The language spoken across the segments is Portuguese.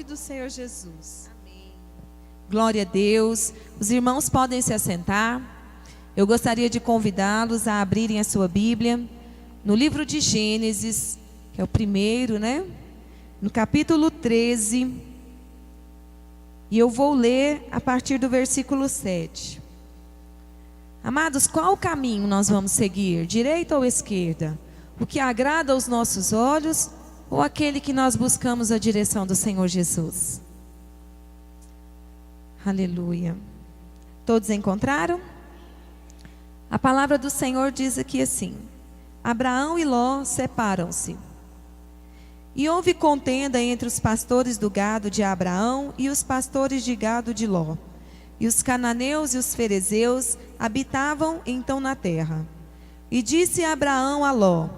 do Senhor Jesus. Amém. Glória a Deus. Os irmãos podem se assentar. Eu gostaria de convidá-los a abrirem a sua Bíblia no livro de Gênesis, que é o primeiro, né? No capítulo 13. E eu vou ler a partir do versículo 7. Amados, qual caminho nós vamos seguir? Direita ou esquerda? O que agrada aos nossos olhos ou aquele que nós buscamos a direção do Senhor Jesus? Aleluia. Todos encontraram? A palavra do Senhor diz aqui assim: Abraão e Ló separam-se. E houve contenda entre os pastores do gado de Abraão e os pastores de gado de Ló. E os cananeus e os ferezeus habitavam então na terra. E disse Abraão a Ló: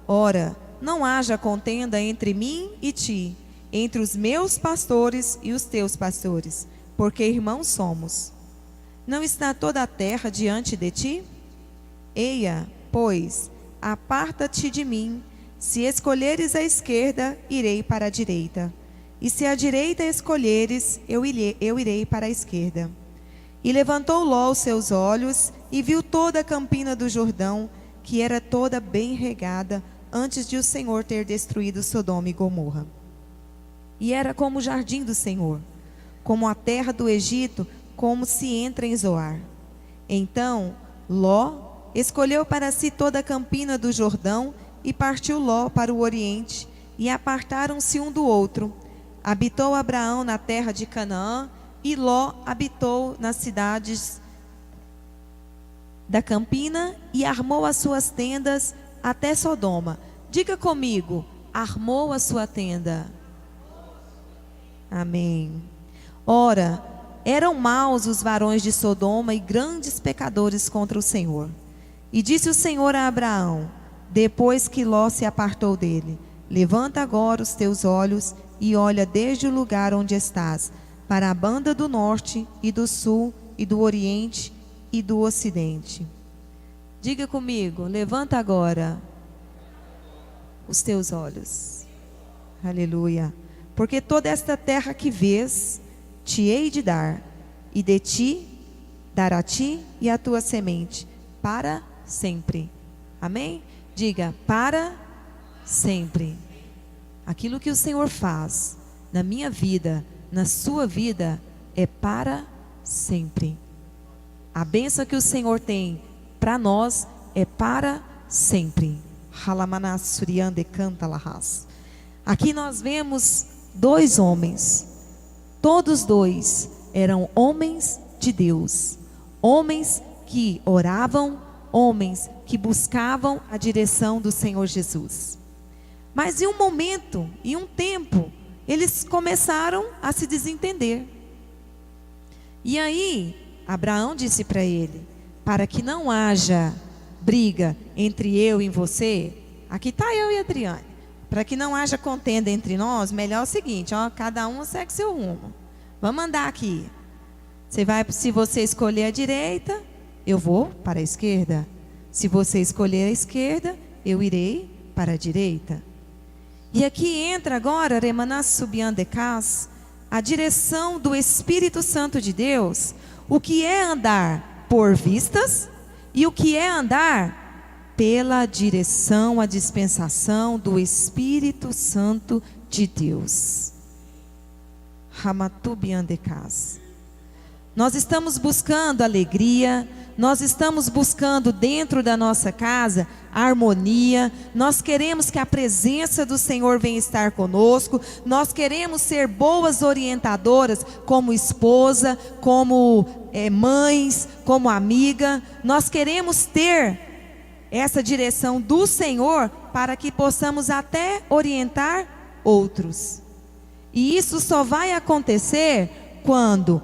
Ora, não haja contenda entre mim e ti, entre os meus pastores e os teus pastores, porque irmãos somos. Não está toda a terra diante de ti? Eia, pois, aparta-te de mim. Se escolheres a esquerda, irei para a direita. E se a direita escolheres, eu irei para a esquerda. E levantou Ló os seus olhos e viu toda a campina do Jordão, que era toda bem regada, antes de o Senhor ter destruído Sodoma e Gomorra. E era como o jardim do Senhor, como a terra do Egito, como se entra em Zoar. Então Ló escolheu para si toda a campina do Jordão, e partiu Ló para o oriente, e apartaram-se um do outro. Habitou Abraão na terra de Canaã, e Ló habitou nas cidades da campina, e armou as suas tendas até Sodoma. Diga comigo: armou a sua tenda. Amém. Ora, eram maus os varões de Sodoma e grandes pecadores contra o Senhor. E disse o Senhor a Abraão, depois que Ló se apartou dele: Levanta agora os teus olhos e olha desde o lugar onde estás, para a banda do norte e do sul e do oriente e do ocidente. Diga comigo: levanta agora os teus olhos. Aleluia. Porque toda esta terra que vês, te hei de dar, e de ti, dar a ti e a tua semente, para sempre. Amém? Diga: para sempre. Aquilo que o Senhor faz na minha vida, na sua vida, é para sempre. A bênção que o Senhor tem para nós é para sempre. Aqui nós vemos dois homens. Todos dois eram homens de Deus, homens que oravam, homens que buscavam a direção do Senhor Jesus. Mas em um momento, em um tempo, eles começaram a se desentender. E aí, Abraão disse para ele: para que não haja briga entre eu e você, aqui está eu e a Adriane, para que não haja contenda entre nós, melhor é o seguinte, ó, cada um segue seu rumo. Vamos andar aqui. Se você escolher a direita, eu vou para a esquerda. Se você escolher a esquerda, eu irei para a direita. E aqui entra agora, a direção do Espírito Santo de Deus, o que é andar por vistas e o que é andar pela direção, a dispensação do Espírito Santo de Deus. Nós estamos buscando alegria, nós estamos buscando dentro da nossa casa harmonia, nós queremos que a presença do Senhor venha estar conosco, nós queremos ser boas orientadoras como esposa, como mães, como amiga, nós queremos ter essa direção do Senhor para que possamos até orientar outros. E isso só vai acontecer quando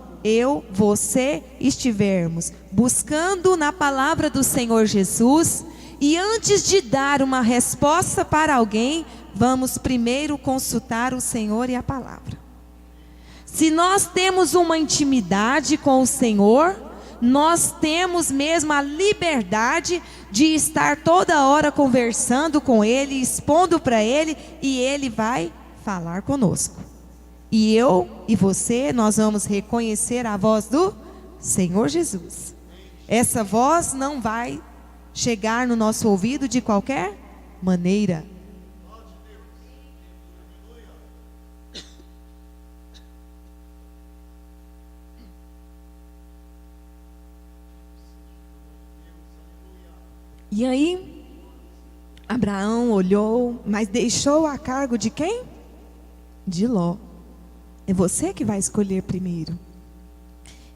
você estivermos buscando na palavra do Senhor Jesus, e antes de dar uma resposta para alguém, vamos primeiro consultar o Senhor e a palavra. Se nós temos uma intimidade com o Senhor, nós temos mesmo a liberdade de estar toda hora conversando com Ele, expondo para Ele, e Ele vai falar conosco. E eu e você, nós vamos reconhecer a voz do Senhor Jesus. Essa voz não vai chegar no nosso ouvido de qualquer maneira. E aí, Abraão olhou, mas deixou a cargo de quem? De Ló. É você que vai escolher primeiro.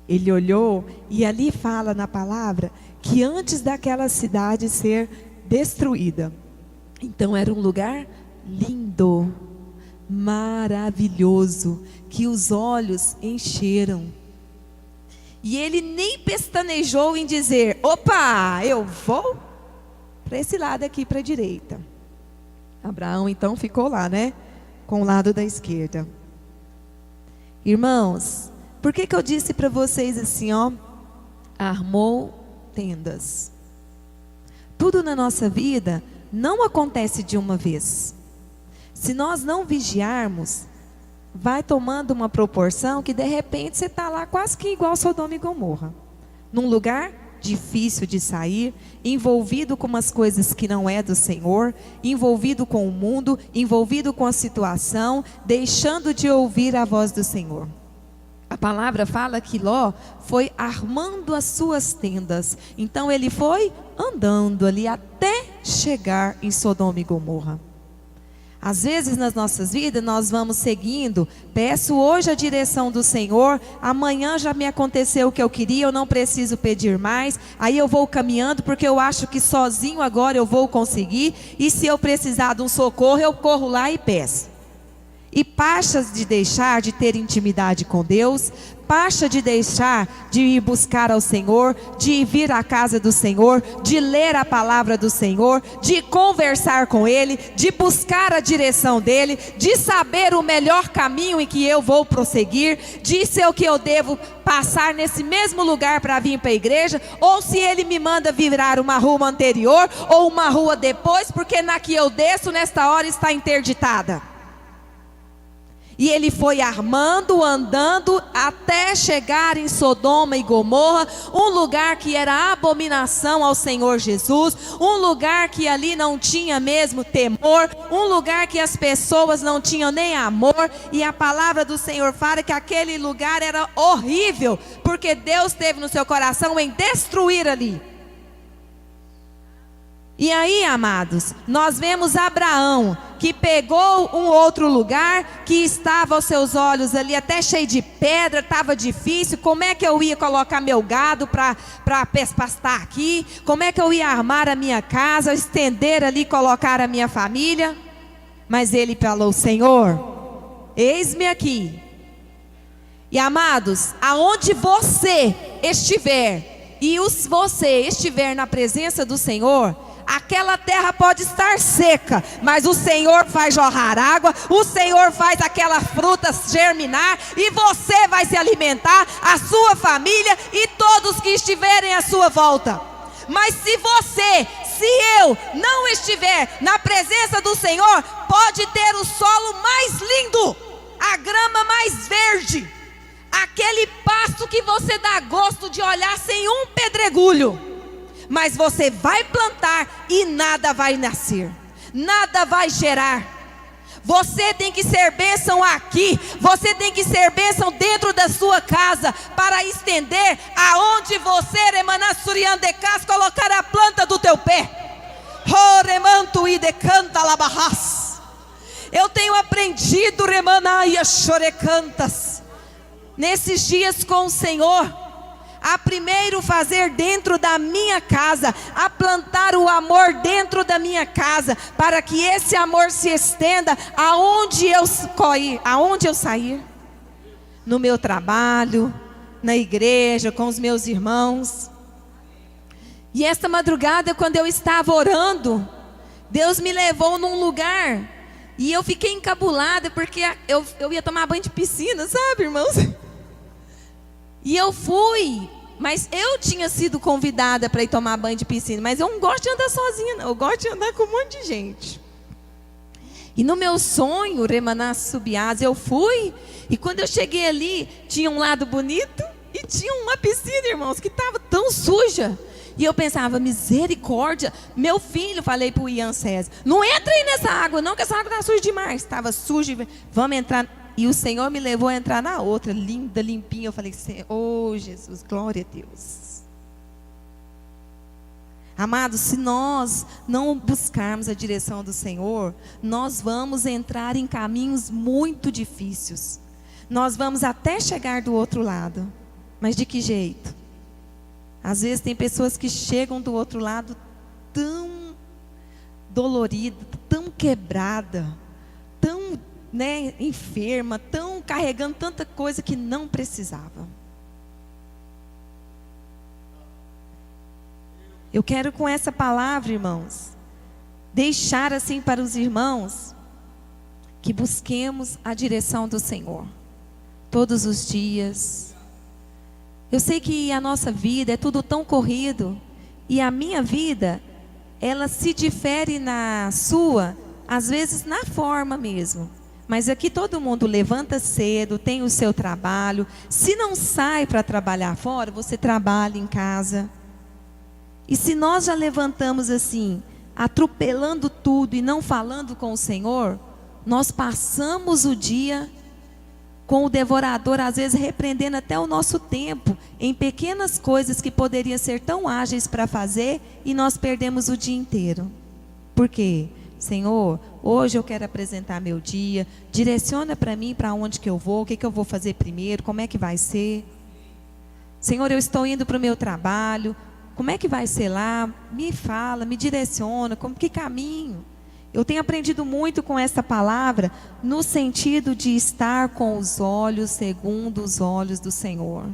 Ele olhou e ali fala na palavra que antes daquela cidade ser destruída, então era um lugar lindo, maravilhoso, que os olhos encheram. E ele nem pestanejou em dizer: opa, eu vou para esse lado aqui, para a direita. Abraão então ficou lá, né? Com o lado da esquerda. Irmãos, por que eu disse para vocês assim, ó? Armou tendas. Tudo na nossa vida não acontece de uma vez. Se nós não vigiarmos, vai tomando uma proporção que de repente você está lá quase que igual Sodoma e Gomorra. Num lugar difícil de sair, envolvido com umas coisas que não é do Senhor, envolvido com o mundo, envolvido com a situação, deixando de ouvir a voz do Senhor. A palavra fala que Ló foi armando as suas tendas. Então ele foi andando ali até chegar em Sodoma e Gomorra. Às vezes nas nossas vidas nós vamos seguindo, peço hoje a direção do Senhor, amanhã já me aconteceu o que eu queria, eu não preciso pedir mais, aí eu vou caminhando porque eu acho que sozinho agora eu vou conseguir, e se eu precisar de um socorro eu corro lá e peço. E passa de deixar de ter intimidade com Deus, passa de deixar de ir buscar ao Senhor, de vir à casa do Senhor, de ler a palavra do Senhor, de conversar com Ele, de buscar a direção dEle, de saber o melhor caminho em que eu vou prosseguir, de ser o que eu devo passar nesse mesmo lugar para vir para a igreja, ou se Ele me manda virar uma rua anterior ou uma rua depois, porque na que eu desço nesta hora está interditada. E ele foi armando, andando, até chegar em Sodoma e Gomorra, um lugar que era abominação ao Senhor Jesus, um lugar que ali não tinha mesmo temor, um lugar que as pessoas não tinham nem amor, e a palavra do Senhor fala que aquele lugar era horrível, porque Deus teve no seu coração em destruir ali. E aí, amados, nós vemos Abraão, que pegou um outro lugar, que estava aos seus olhos ali até cheio de pedra, estava difícil, como é que eu ia colocar meu gado para pastar aqui? Como é que eu ia armar a minha casa, estender ali, colocar a minha família? Mas ele falou: Senhor, eis-me aqui. E amados, aonde você estiver, você estiver na presença do Senhor, aquela terra pode estar seca, mas o Senhor faz jorrar água, o Senhor faz aquela fruta germinar, e você vai se alimentar, a sua família e todos que estiverem à sua volta. Mas se eu não estiver na presença do Senhor, pode ter o solo mais lindo, a grama mais verde, aquele pasto que você dá gosto de olhar sem um pedregulho. Mas você vai plantar e nada vai nascer, nada vai gerar. Você tem que ser bênção aqui, você tem que ser bênção dentro da sua casa, para estender aonde você, Remanassuriandecas, colocar a planta do teu pé. Remanto e decanta labarras. Eu tenho aprendido, Remanaia chorecantas, nesses dias com o Senhor, a primeiro fazer dentro da minha casa, a plantar o amor dentro da minha casa, para que esse amor se estenda aonde eu sair, no meu trabalho, na igreja, com os meus irmãos. E esta madrugada, quando eu estava orando, Deus me levou num lugar, e eu fiquei encabulada, porque eu ia tomar banho de piscina, sabe, irmãos? E eu fui, mas eu tinha sido convidada para ir tomar banho de piscina, mas eu não gosto de andar sozinha, não. Eu gosto de andar com um monte de gente. E no meu sonho, Remaná Subiás, eu fui, e quando eu cheguei ali, tinha um lado bonito e tinha uma piscina, irmãos, que estava tão suja. E eu pensava, misericórdia, meu filho, falei para o Ian César, não entra aí nessa água não, que essa água está suja demais. Estava suja, vamos entrar. E o Senhor me levou a entrar na outra, linda, limpinha. Eu falei, oh Jesus, glória a Deus. Amados, se nós não buscarmos a direção do Senhor, nós vamos entrar em caminhos muito difíceis. Nós vamos até chegar do outro lado. Mas de que jeito? Às vezes tem pessoas que chegam do outro lado tão dolorida, tão quebrada, tão, enferma, tão carregando tanta coisa que não precisava. Eu quero com essa palavra, irmãos, deixar assim para os irmãos que busquemos a direção do Senhor todos os dias. Eu sei que a nossa vida é tudo tão corrido, e a minha vida, ela se difere na sua, às vezes na forma mesmo. Mas aqui todo mundo levanta cedo, tem o seu trabalho. Se não sai para trabalhar fora, você trabalha em casa. E se nós já levantamos assim, atropelando tudo e não falando com o Senhor, nós passamos o dia com o devorador, às vezes repreendendo até o nosso tempo, em pequenas coisas que poderiam ser tão ágeis para fazer, e nós perdemos o dia inteiro. Por quê? Senhor, hoje eu quero apresentar meu dia, direciona para mim para onde que eu vou, o que eu vou fazer primeiro, como é que vai ser. Senhor, eu estou indo para o meu trabalho, como é que vai ser lá? Me fala, me direciona, que caminho? Eu tenho aprendido muito com essa palavra, no sentido de estar com os olhos segundo os olhos do Senhor.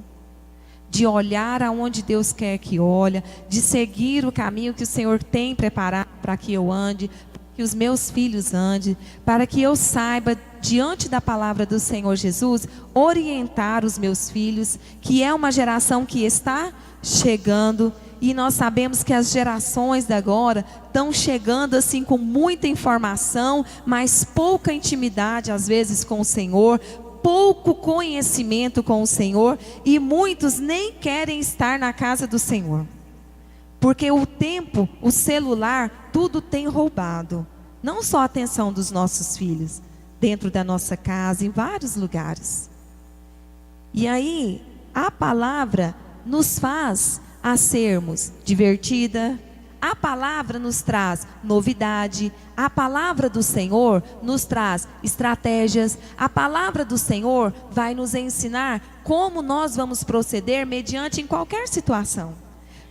De olhar aonde Deus quer que olhe, de seguir o caminho que o Senhor tem preparado para que eu ande, para que os meus filhos andem, para que eu saiba, diante da palavra do Senhor Jesus, orientar os meus filhos, que é uma geração que está chegando. E nós sabemos que as gerações de agora estão chegando assim com muita informação, mas pouca intimidade às vezes com o Senhor, pouco conhecimento com o Senhor, e muitos nem querem estar na casa do Senhor. Porque o tempo, o celular, tudo tem roubado. Não só a atenção dos nossos filhos, dentro da nossa casa, em vários lugares. E aí, a palavra nos faz a sermos divertida, a palavra nos traz novidade, a palavra do Senhor nos traz estratégias, a palavra do Senhor vai nos ensinar como nós vamos proceder mediante em qualquer situação,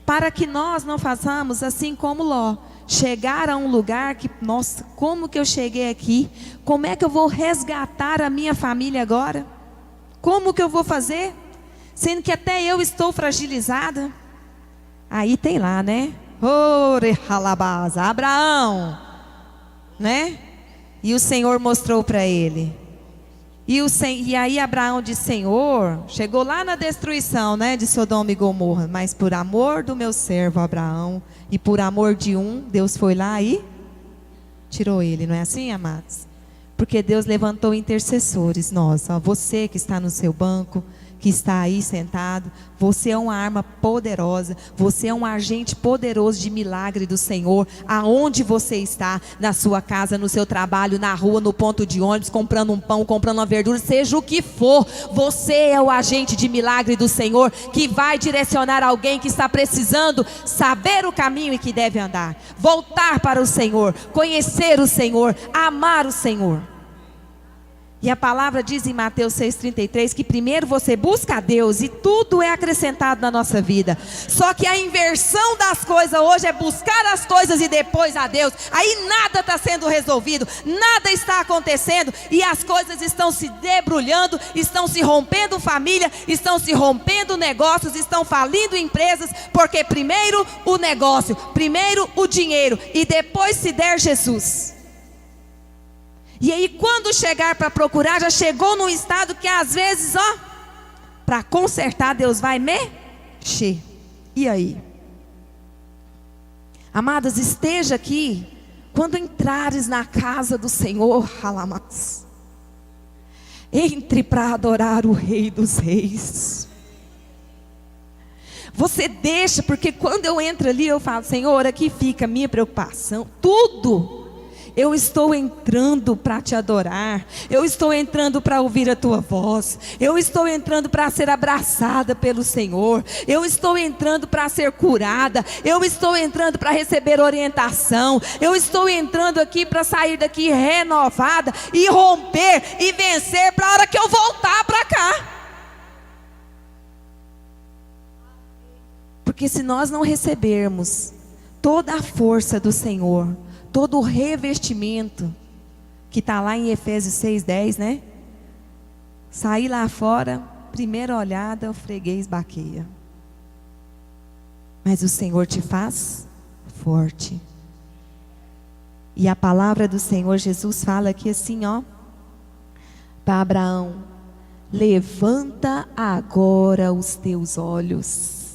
para que nós não façamos assim como Ló, chegar a um lugar que, nossa, como que eu cheguei aqui? Como é que eu vou resgatar a minha família agora? Como que eu vou fazer? Sendo que até eu estou fragilizada. Aí tem lá, Abraão, E o Senhor mostrou para ele. E aí Abraão disse, Senhor, chegou lá na destruição, de Sodoma e Gomorra, mas por amor do meu servo Abraão, e por amor de Deus foi lá e tirou ele, não é assim, amados? Porque Deus levantou intercessores, você que está no seu banco, que está aí sentado, você é uma arma poderosa, você é um agente poderoso de milagre do Senhor, aonde você está, na sua casa, no seu trabalho, na rua, no ponto de ônibus, comprando um pão, comprando uma verdura, seja o que for, você é o agente de milagre do Senhor, que vai direcionar alguém que está precisando saber o caminho e que deve andar, voltar para o Senhor, conhecer o Senhor, amar o Senhor. E a palavra diz em Mateus 6,33 que primeiro você busca a Deus e tudo é acrescentado na nossa vida. Só que a inversão das coisas hoje é buscar as coisas e depois a Deus. Aí nada está sendo resolvido, nada está acontecendo e as coisas estão se debrulhando, estão se rompendo família, estão se rompendo negócios, estão falindo empresas, porque primeiro o negócio, primeiro o dinheiro e depois se der Jesus. E aí quando chegar para procurar, já chegou num estado que às vezes, para consertar Deus vai mexer. E aí? Amadas, esteja aqui Quando entrares na casa do Senhor, alamas, entre para adorar o Rei dos Reis. Você deixa, porque quando eu entro ali, eu falo: Senhor, aqui fica a minha preocupação, tudo. Eu estou entrando para te adorar, eu estou entrando para ouvir a tua voz, eu estou entrando para ser abraçada pelo Senhor, eu estou entrando para ser curada, eu estou entrando para receber orientação, eu estou entrando aqui para sair daqui renovada e romper e vencer para a hora que eu voltar para cá. Porque se nós não recebermos toda a força do Senhor, todo o revestimento, que está lá em Efésios 6:10, né? Sair lá fora, primeira olhada, o freguês baqueia. Mas o Senhor te faz forte. E a palavra do Senhor Jesus fala aqui assim, ó, para Abraão: levanta agora os teus olhos.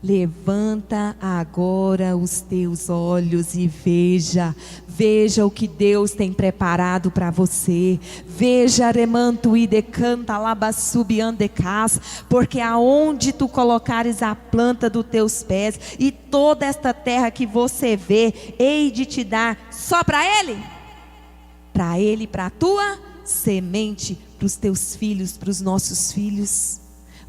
Levanta agora os teus olhos e veja o que Deus tem preparado para você. Veja, remanto e decanta labassubiandecas, porque aonde tu colocares a planta dos teus pés, e toda esta terra que você vê, hei de te dar só para Ele, para a tua semente, para os teus filhos, para os nossos filhos.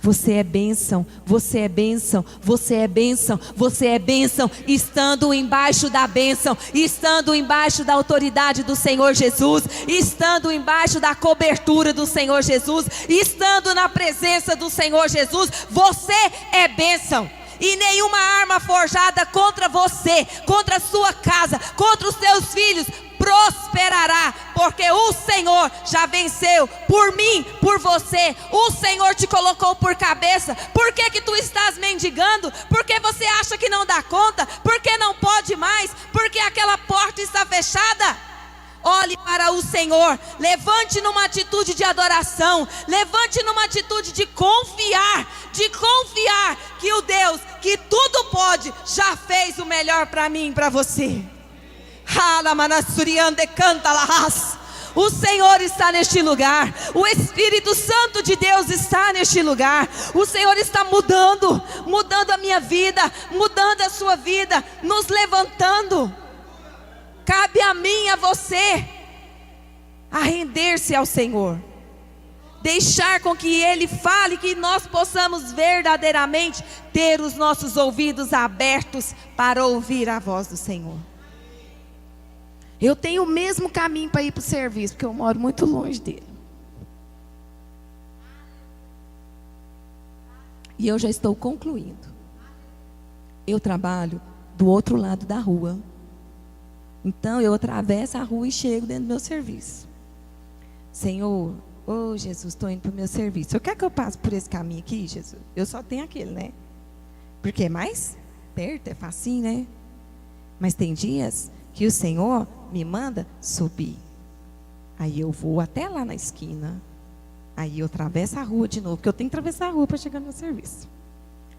Você é bênção, você é bênção, você é bênção, você é bênção, estando embaixo da bênção, estando embaixo da autoridade do Senhor Jesus, estando embaixo da cobertura do Senhor Jesus, estando na presença do Senhor Jesus. Você é bênção. E nenhuma arma forjada contra você, contra a sua casa, contra os seus filhos, prosperará, porque o Senhor já venceu por mim, por você. O Senhor te colocou por cabeça. Por que tu estás mendigando? Porque você acha que não dá conta? Porque não pode mais? Porque aquela porta está fechada? Olhe para o Senhor, levante numa atitude de adoração, levante numa atitude de confiar que o Deus que tudo pode já fez o melhor para mim e para você. O Senhor está neste lugar, o Espírito Santo de Deus está neste lugar. O Senhor está mudando a minha vida, mudando a sua vida, nos levantando. Cabe a mim, a você, a render-se ao Senhor, deixar com que Ele fale, que nós possamos verdadeiramente ter os nossos ouvidos abertos para ouvir a voz do Senhor. Eu tenho o mesmo caminho para ir para o serviço, porque eu moro muito longe dele. E eu já estou concluindo. Eu trabalho do outro lado da rua. Então eu atravesso a rua e chego dentro do meu serviço. Senhor, oh Jesus, estou indo para o meu serviço. Eu quero que eu passe por esse caminho aqui, Jesus? Eu só tenho aquele, né? Porque é mais perto, é facinho, né? Mas tem dias que o Senhor me manda subir. Aí eu vou até lá na esquina. Aí eu atravesso a rua de novo, porque eu tenho que atravessar a rua para chegar no meu serviço.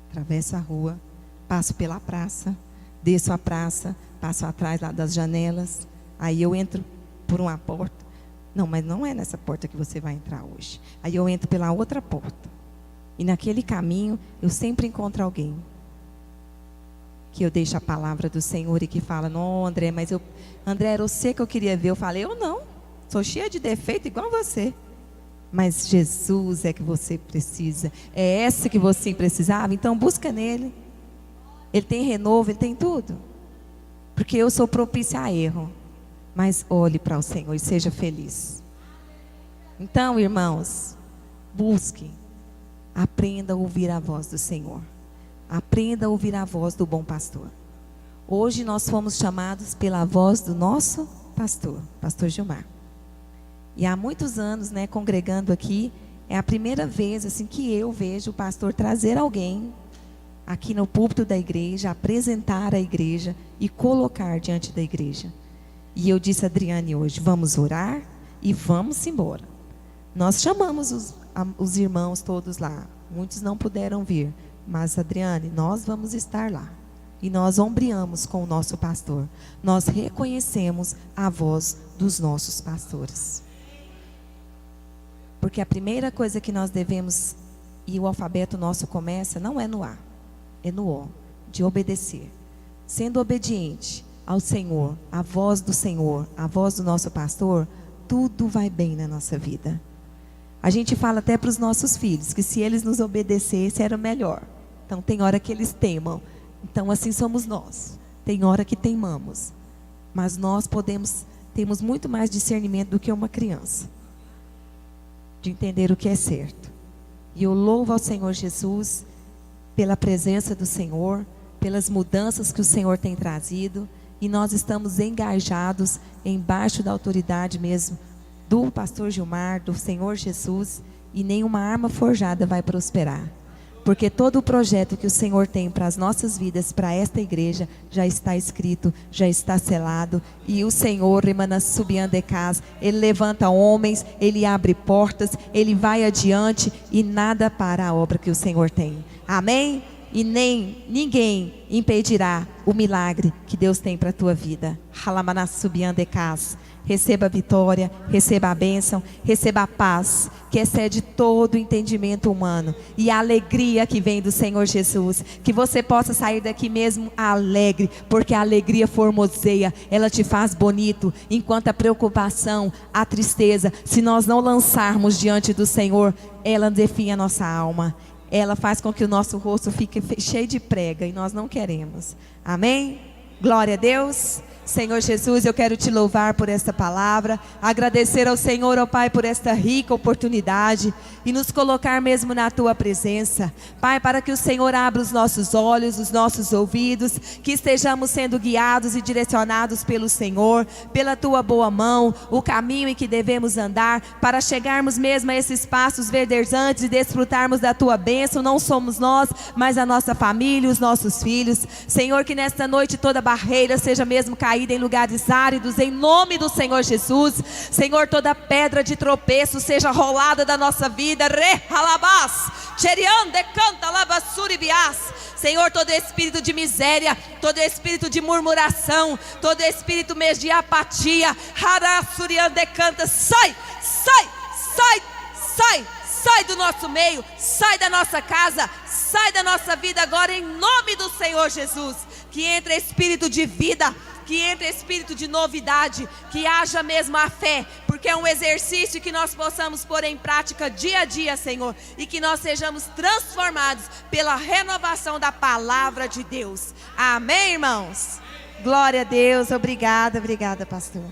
Atravesso a rua, passo pela praça, desço a praça, passo atrás lá das janelas. Aí eu entro por uma porta. Não, mas não é nessa porta que você vai entrar hoje. Aí eu entro pela outra porta. E naquele caminho eu sempre encontro alguém que eu deixo a palavra do Senhor e que fala: não, André, mas André, era você que eu queria ver. Eu falei: eu não, sou cheia de defeito igual você. Mas Jesus é que você precisa. É essa que você precisava. Então busca nele. Ele tem renovo, ele tem tudo. Porque eu sou propícia a erro. Mas olhe para o Senhor e seja feliz. Então, irmãos, busque. Aprenda a ouvir a voz do Senhor. Aprenda a ouvir a voz do bom pastor. Hoje nós fomos chamados pela voz do nosso pastor, pastor Gilmar. E há muitos anos, né, congregando aqui, é a primeira vez assim que eu vejo o pastor trazer alguém aqui no púlpito da igreja, apresentar a igreja e colocar diante da igreja. E eu disse a Adriane hoje: vamos orar e vamos embora. Nós chamamos os irmãos todos lá. Muitos não puderam vir. Mas Adriane, nós vamos estar lá. e nós ombreamos com o nosso pastor. Nós reconhecemos a voz dos nossos pastores. Porque a primeira coisa que nós devemos, e o alfabeto nosso começa, não é no A, é no O, de obedecer. Sendo obediente ao Senhor, a voz do Senhor, a voz do nosso pastor, tudo vai bem na nossa vida. A gente fala até para os nossos filhos, que se eles nos obedecessem era melhor. Então tem hora que eles temam. Então assim somos nós. Tem hora que teimamos. Mas nós temos muito mais discernimento do que uma criança. De entender o que é certo. E eu louvo ao Senhor Jesus pela presença do Senhor, pelas mudanças que o Senhor tem trazido. E nós estamos engajados embaixo da autoridade mesmo do pastor Gilmar, do Senhor Jesus. E nenhuma arma forjada vai prosperar. Porque todo o projeto que o Senhor tem para as nossas vidas, para esta igreja, já está escrito, já está selado. E o Senhor, Ele levanta homens, Ele abre portas, Ele vai adiante e nada para a obra que o Senhor tem. Amém? E nem ninguém impedirá o milagre que Deus tem para a tua vida. Receba a vitória, receba a bênção, receba a paz, que excede todo o entendimento humano. E a alegria que vem do Senhor Jesus. Que você possa sair daqui mesmo alegre, porque a alegria formoseia, ela te faz bonito. Enquanto a preocupação, a tristeza, se nós não lançarmos diante do Senhor, ela definha a nossa alma. Ela faz com que o nosso rosto fique cheio de prega e nós não queremos. Amém? Glória a Deus. Senhor Jesus, eu quero te louvar por esta palavra, agradecer ao Senhor, ó Pai, por esta rica oportunidade e nos colocar mesmo na tua presença, Pai, para que o Senhor abra os nossos olhos, os nossos ouvidos, que estejamos sendo guiados e direcionados pelo Senhor, pela tua boa mão, o caminho em que devemos andar, para chegarmos mesmo a esses passos verdejantes e desfrutarmos da tua bênção. Não somos nós, mas a nossa família, os nossos filhos. Senhor, que nesta noite toda barreira seja mesmo caída em lugares áridos, em nome do Senhor Jesus. Senhor, toda pedra de tropeço seja rolada da nossa vida. Senhor, todo espírito de miséria, todo espírito de murmuração, todo espírito mesmo de apatia, sai, sai, sai, sai, sai do nosso meio, sai da nossa casa, sai da nossa vida agora, em nome do Senhor Jesus. Que entre espírito de vida, que entre espírito de novidade, que haja mesmo a fé, porque é um exercício que nós possamos pôr em prática dia a dia, Senhor, e que nós sejamos transformados pela renovação da palavra de Deus. Amém, irmãos? Glória a Deus. Obrigada, pastor.